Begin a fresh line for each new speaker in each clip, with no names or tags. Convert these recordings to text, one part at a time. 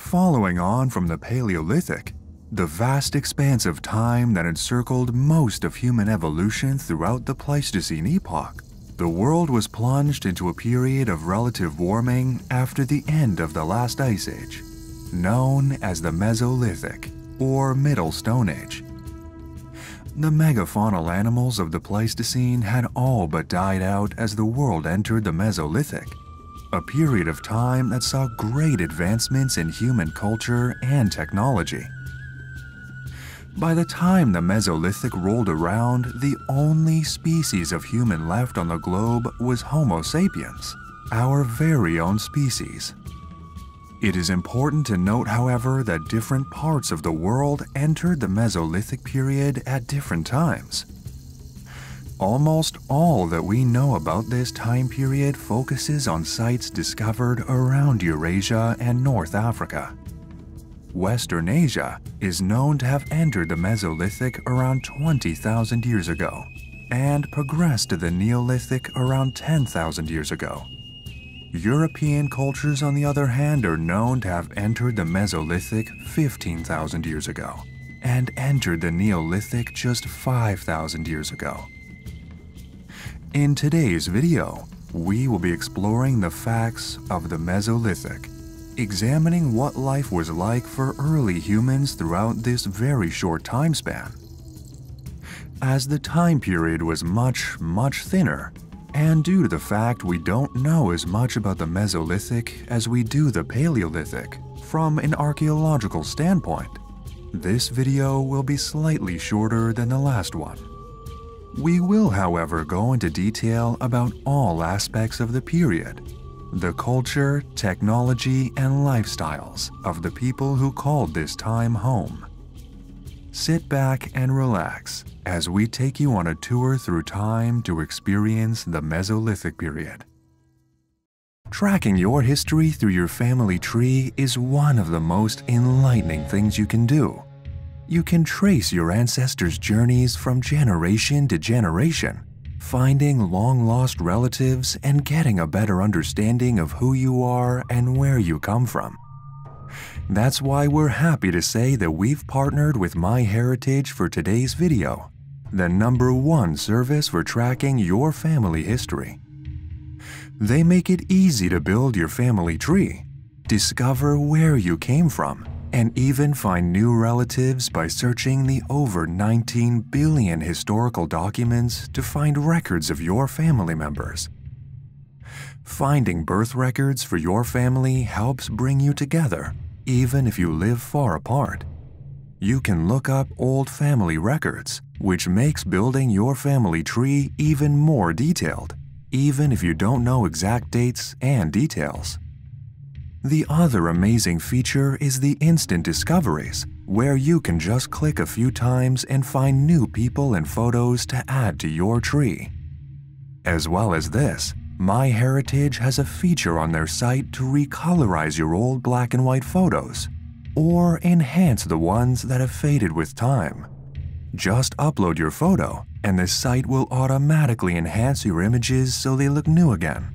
Following on from the Paleolithic, the vast expanse of time that encircled most of human evolution throughout the Pleistocene Epoch, the world was plunged into a period of relative warming after the end of the last ice age, known as the Mesolithic or Middle Stone Age. The megafaunal animals of the Pleistocene had all but died out as the world entered the Mesolithic, a period of time that saw great advancements in human culture and technology. By the time the Mesolithic rolled around, the only species of human left on the globe was Homo sapiens, our very own species. It is important to note, however, that different parts of the world entered the Mesolithic period at different times. Almost all that we know about this time period focuses on sites discovered around Eurasia and North Africa. Western Asia is known to have entered the Mesolithic around 20,000 years ago and progressed to the Neolithic around 10,000 years ago. European cultures, on the other hand, are known to have entered the Mesolithic 15,000 years ago and entered the Neolithic just 5,000 years ago. In today's video, we will be exploring the facts of the Mesolithic, examining what life was like for early humans throughout this very short time span. As the time period was much thinner, and due to the fact we don't know as much about the Mesolithic as we do the Paleolithic from an archaeological standpoint, this video will be slightly shorter than the last one. We will, however, go into detail about all aspects of the period, the culture, technology, and lifestyles of the people who called this time home. Sit back and relax as we take you on a tour through time to experience the Mesolithic period. Tracking your history through your family tree is one of the most enlightening things you can do. You can trace your ancestors' journeys from generation to generation, finding long-lost relatives and getting a better understanding of who you are and where you come from. That's why we're happy to say that we've partnered with MyHeritage for today's video, the #1 service for tracking your family history. They make it easy to build your family tree, discover where you came from, and even find new relatives by searching the over 19 billion historical documents to find records of your family members. Finding birth records for your family helps bring you together, even if you live far apart. You can look up old family records, which makes building your family tree even more detailed, even if you don't know exact dates and details. The other amazing feature is the instant discoveries, where you can just click a few times and find new people and photos to add to your tree. As well as this, MyHeritage has a feature on their site to recolorize your old black and white photos, or enhance the ones that have faded with time. Just upload your photo, and the site will automatically enhance your images so they look new again.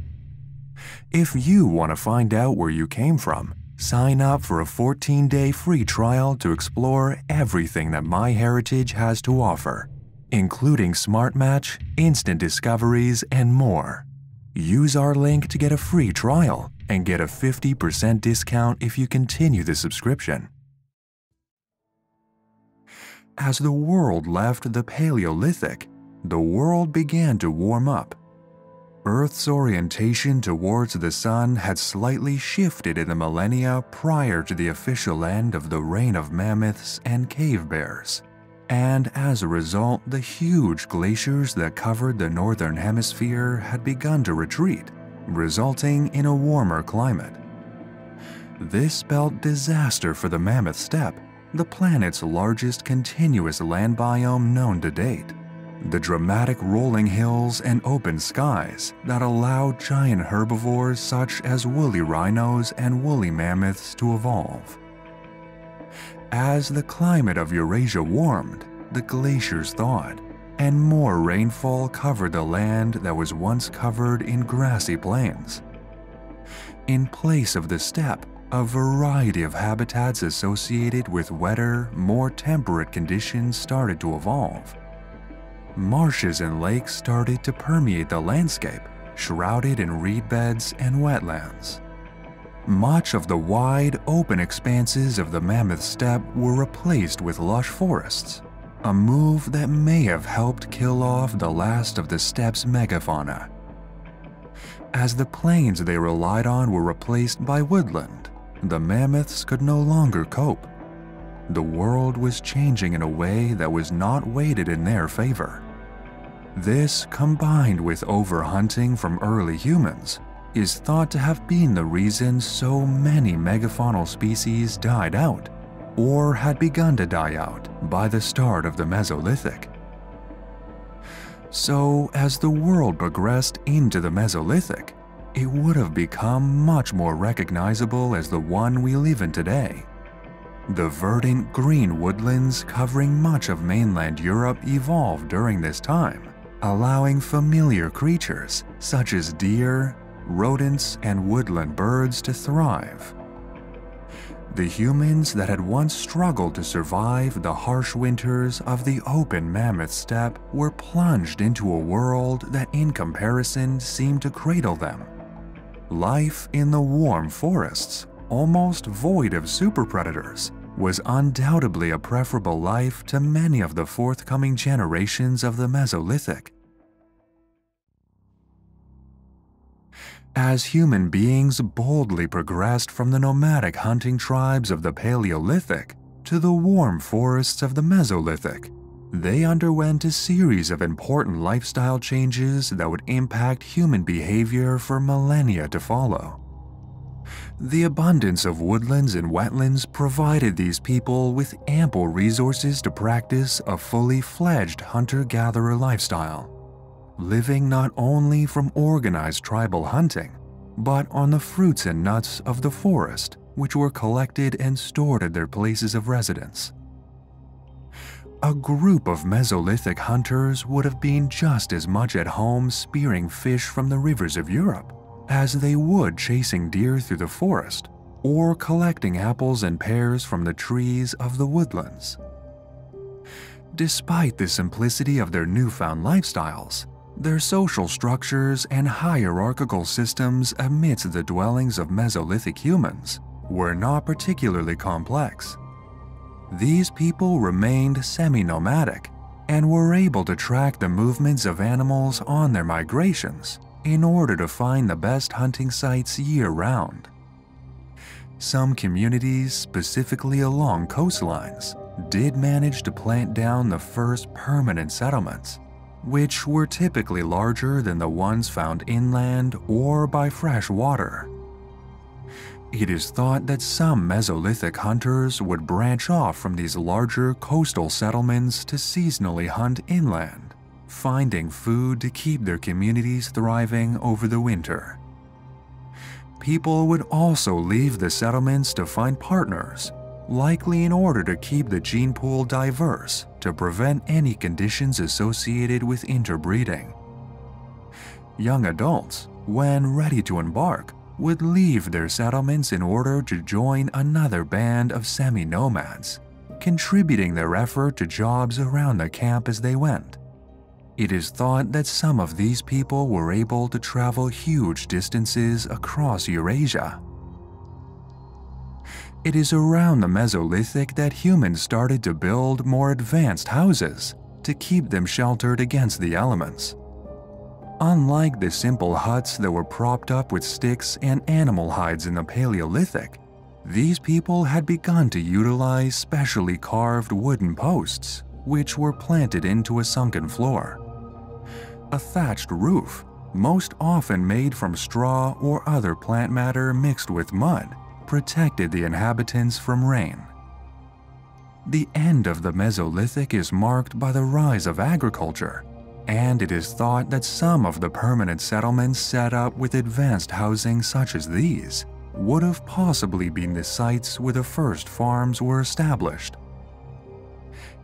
If you want to find out where you came from, sign up for a 14-day free trial to explore everything that MyHeritage has to offer, including Smart Match, instant discoveries, and more. Use our link to get a free trial and get a 50% discount if you continue the subscription. As the world left the Paleolithic, the world began to warm up. Earth's orientation towards the sun had slightly shifted in the millennia prior to the official end of the reign of mammoths and cave bears, and as a result, the huge glaciers that covered the northern hemisphere had begun to retreat, resulting in a warmer climate. This spelled disaster for the Mammoth Steppe, the planet's largest continuous land biome known to date. The dramatic rolling hills and open skies that allowed giant herbivores such as woolly rhinos and woolly mammoths to evolve. As the climate of Eurasia warmed, the glaciers thawed, and more rainfall covered the land that was once covered in grassy plains. In place of the steppe, a variety of habitats associated with wetter, more temperate conditions started to evolve. Marshes and lakes started to permeate the landscape, shrouded in reed beds and wetlands. Much of the wide, open expanses of the Mammoth Steppe were replaced with lush forests, a move that may have helped kill off the last of the steppe's megafauna. As the plains they relied on were replaced by woodland, the mammoths could no longer cope. The world was changing in a way that was not weighted in their favor. This, combined with overhunting from early humans, is thought to have been the reason so many megafaunal species died out, or had begun to die out by the start of the Mesolithic. So, as the world progressed into the Mesolithic, it would have become much more recognizable as the one we live in today. The verdant green woodlands covering much of mainland Europe evolved during this time, allowing familiar creatures such as deer, rodents, and woodland birds to thrive. The humans that had once struggled to survive the harsh winters of the open Mammoth Steppe were plunged into a world that in comparison seemed to cradle them. Life in the warm forests, almost void of superpredators, was undoubtedly a preferable life to many of the forthcoming generations of the Mesolithic. As human beings boldly progressed from the nomadic hunting tribes of the Paleolithic to the warm forests of the Mesolithic, they underwent a series of important lifestyle changes that would impact human behavior for millennia to follow. The abundance of woodlands and wetlands provided these people with ample resources to practice a fully fledged hunter-gatherer lifestyle, living not only from organized tribal hunting, but on the fruits and nuts of the forest, which were collected and stored at their places of residence. A group of Mesolithic hunters would have been just as much at home spearing fish from the rivers of Europe as they would chasing deer through the forest or collecting apples and pears from the trees of the woodlands. Despite the simplicity of their newfound lifestyles, their social structures and hierarchical systems amidst the dwellings of Mesolithic humans were not particularly complex. These people remained semi-nomadic and were able to track the movements of animals on their migrations in order to find the best hunting sites year-round. Some communities, specifically along coastlines, did manage to plant down the first permanent settlements, which were typically larger than the ones found inland or by fresh water. It is thought that some Mesolithic hunters would branch off from these larger coastal settlements to seasonally hunt inland, finding food to keep their communities thriving over the winter. People would also leave the settlements to find partners, likely in order to keep the gene pool diverse to prevent any conditions associated with interbreeding. Young adults, when ready to embark, would leave their settlements in order to join another band of semi-nomads, contributing their effort to jobs around the camp as they went. It is thought that some of these people were able to travel huge distances across Eurasia. It is around the Mesolithic that humans started to build more advanced houses to keep them sheltered against the elements. Unlike the simple huts that were propped up with sticks and animal hides in the Paleolithic, these people had begun to utilize specially carved wooden posts, which were planted into a sunken floor. A thatched roof, most often made from straw or other plant matter mixed with mud, protected the inhabitants from rain. The end of the Mesolithic is marked by the rise of agriculture, and it is thought that some of the permanent settlements set up with advanced housing such as these would have possibly been the sites where the first farms were established.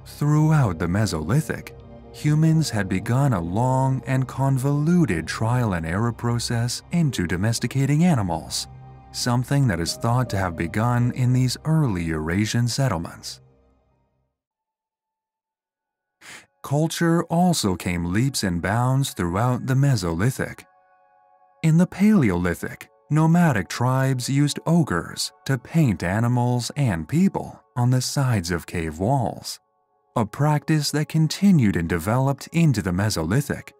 Throughout the Mesolithic, humans had begun a long and convoluted trial and error process into domesticating animals, something that is thought to have begun in these early Eurasian settlements. Culture also came leaps and bounds throughout the Mesolithic. In the Paleolithic, nomadic tribes used ochres to paint animals and people on the sides of cave walls, a practice that continued and developed into the Mesolithic.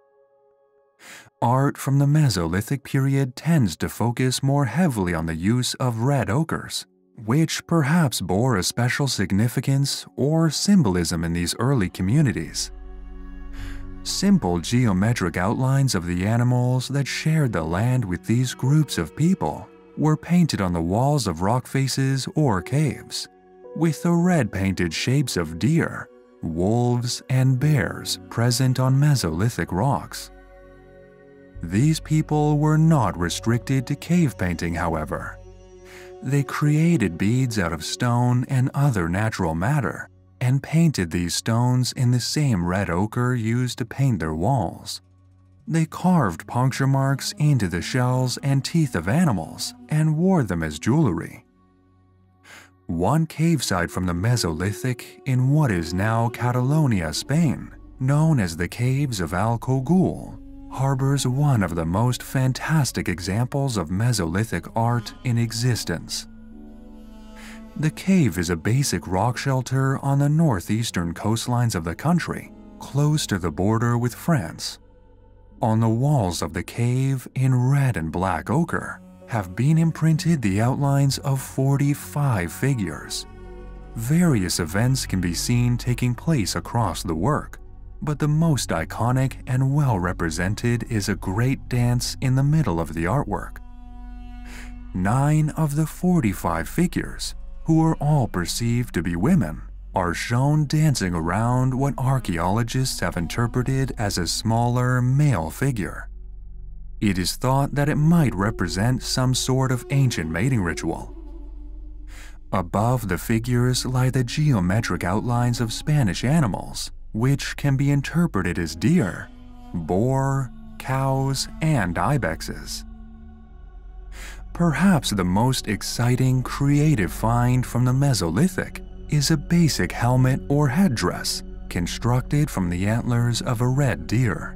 Art from the Mesolithic period tends to focus more heavily on the use of red ochres, which perhaps bore a special significance or symbolism in these early communities. Simple geometric outlines of the animals that shared the land with these groups of people were painted on the walls of rock faces or caves, with the red-painted shapes of deer, wolves, and bears present on Mesolithic rocks. These people were not restricted to cave painting, however. They created beads out of stone and other natural matter, and painted these stones in the same red ochre used to paint their walls. They carved puncture marks into the shells and teeth of animals and wore them as jewelry. One cave site from the Mesolithic in what is now Catalonia, Spain, known as the Caves of Al-Khogul, harbors one of the most fantastic examples of Mesolithic art in existence. The cave is a basic rock shelter on the northeastern coastlines of the country, close to the border with France. On the walls of the cave in red and black ochre have been imprinted the outlines of 45 figures. Various events can be seen taking place across the work, but the most iconic and well represented is a great dance in the middle of the artwork. 9 of the 45 figures, who are all perceived to be women, are shown dancing around what archaeologists have interpreted as a smaller male figure. It is thought that it might represent some sort of ancient mating ritual. Above the figures lie the geometric outlines of Spanish animals, which can be interpreted as deer, boar, cows, and ibexes. Perhaps the most exciting creative find from the Mesolithic is a basic helmet or headdress constructed from the antlers of a red deer.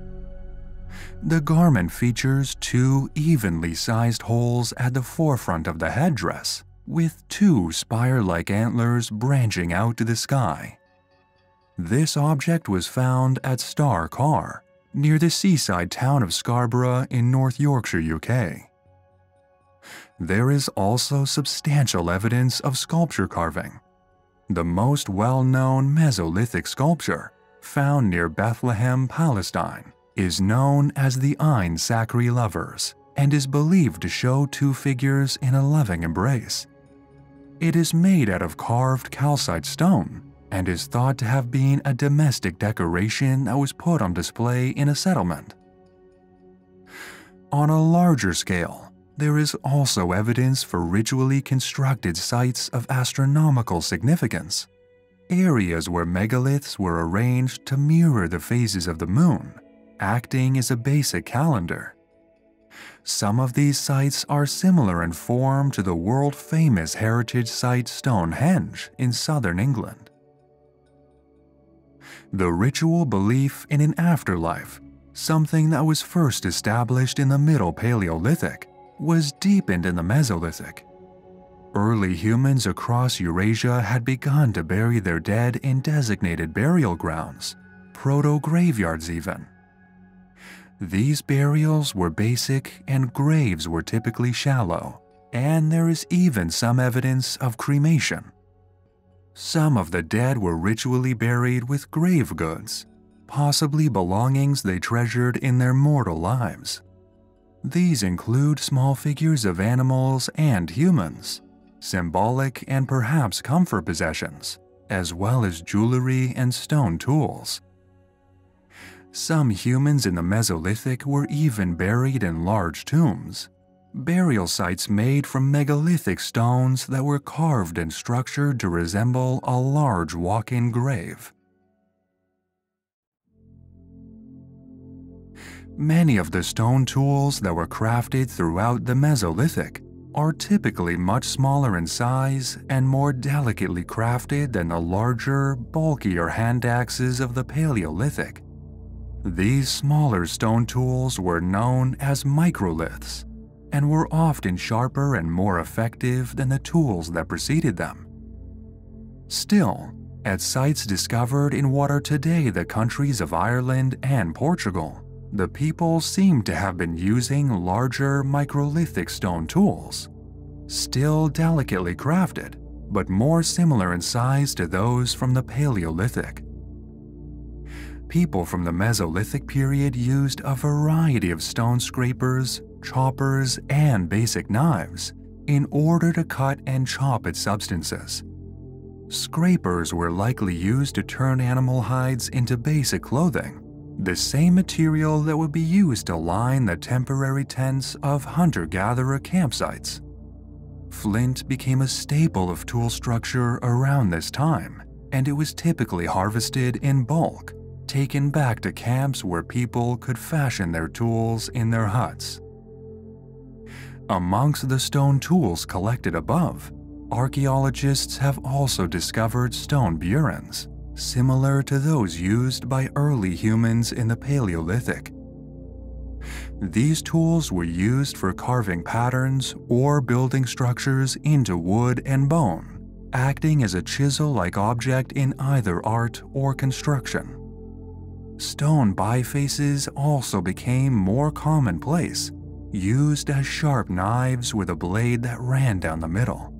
The garment features 2 evenly sized holes at the forefront of the headdress, with 2 spire-like antlers branching out to the sky. This object was found at Star Carr, near the seaside town of Scarborough in North Yorkshire, UK. There is also substantial evidence of sculpture carving. The most well-known Mesolithic sculpture, found near Bethlehem, Palestine, is known as the Ein Sacri Lovers and is believed to show 2 figures in a loving embrace. It is made out of carved calcite stone and is thought to have been a domestic decoration that was put on display in a settlement. On a larger scale, there is also evidence for ritually constructed sites of astronomical significance, areas where megaliths were arranged to mirror the phases of the moon, acting as a basic calendar. Some of these sites are similar in form to the world-famous heritage site Stonehenge in southern England. The ritual belief in an afterlife, something that was first established in the Middle Paleolithic, was deepened in the Mesolithic. Early humans across Eurasia had begun to bury their dead in designated burial grounds, proto-graveyards even. These burials were basic and graves were typically shallow, and there is even some evidence of cremation. Some of the dead were ritually buried with grave goods, possibly belongings they treasured in their mortal lives. These include small figures of animals and humans, symbolic and perhaps comfort possessions, as well as jewelry and stone tools. Some humans in the Mesolithic were even buried in large tombs, burial sites made from megalithic stones that were carved and structured to resemble a large walk-in grave. Many of the stone tools that were crafted throughout the Mesolithic are typically much smaller in size and more delicately crafted than the larger, bulkier hand axes of the Paleolithic. These smaller stone tools were known as microliths and were often sharper and more effective than the tools that preceded them. Still, at sites discovered in what are today the countries of Ireland and Portugal, the people seem to have been using larger microlithic stone tools, still delicately crafted, but more similar in size to those from the Paleolithic. People from the Mesolithic period used a variety of stone scrapers, choppers, and basic knives in order to cut and chop at substances. Scrapers were likely used to turn animal hides into basic clothing, the same material that would be used to line the temporary tents of hunter-gatherer campsites. Flint became a staple of tool structure around this time, and it was typically harvested in bulk, taken back to camps where people could fashion their tools in their huts. Amongst the stone tools collected above, archaeologists have also discovered stone burins, similar to those used by early humans in the Paleolithic. These tools were used for carving patterns or building structures into wood and bone, acting as a chisel-like object in either art or construction. Stone bifaces also became more commonplace, used as sharp knives with a blade that ran down the middle.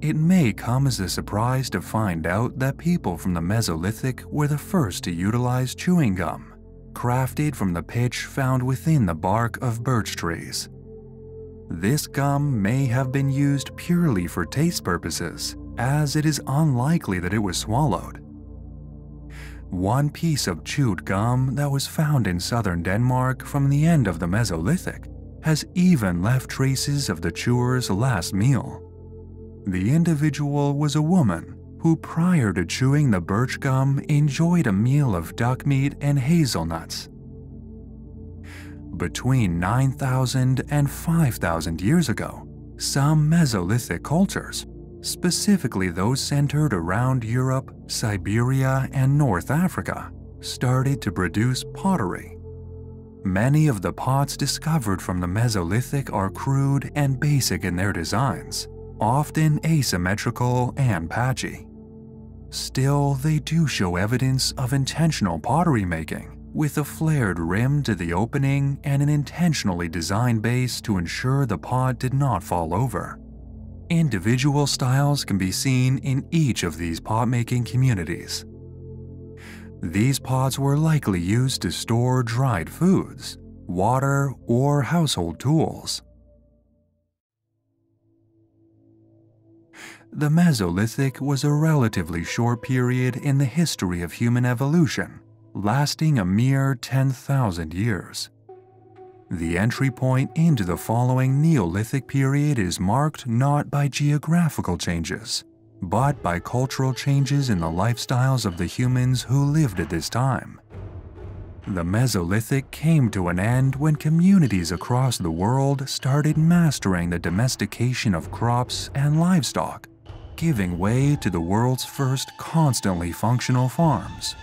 It may come as a surprise to find out that people from the Mesolithic were the first to utilize chewing gum, crafted from the pitch found within the bark of birch trees. This gum may have been used purely for taste purposes, as it is unlikely that it was swallowed. One piece of chewed gum that was found in southern Denmark from the end of the Mesolithic has even left traces of the chewer's last meal. The individual was a woman who, prior to chewing the birch gum, enjoyed a meal of duck meat and hazelnuts. Between 9,000 and 5,000 years ago, some Mesolithic cultures, specifically those centered around Europe, Siberia, and North Africa, started to produce pottery. Many of the pots discovered from the Mesolithic are crude and basic in their designs, often asymmetrical and patchy. Still, they do show evidence of intentional pottery making, with a flared rim to the opening and an intentionally designed base to ensure the pot did not fall over. Individual styles can be seen in each of these pot-making communities. These pots were likely used to store dried foods, water, or household tools. The Mesolithic was a relatively short period in the history of human evolution, lasting a mere 10,000 years. The entry point into the following Neolithic period is marked not by geographical changes, but by cultural changes in the lifestyles of the humans who lived at this time. The Mesolithic came to an end when communities across the world started mastering the domestication of crops and livestock, giving way to the world's first constantly functional farms.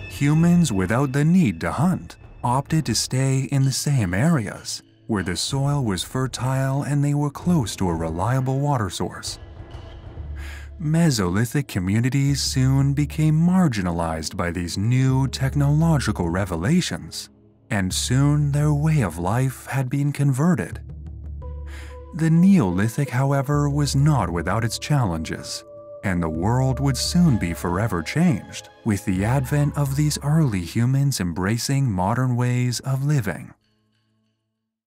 Humans without the need to hunt opted to stay in the same areas, where the soil was fertile and they were close to a reliable water source. Mesolithic communities soon became marginalized by these new technological revelations, and soon their way of life had been converted. The Neolithic, however, was not without its challenges, and the world would soon be forever changed with the advent of these early humans embracing modern ways of living.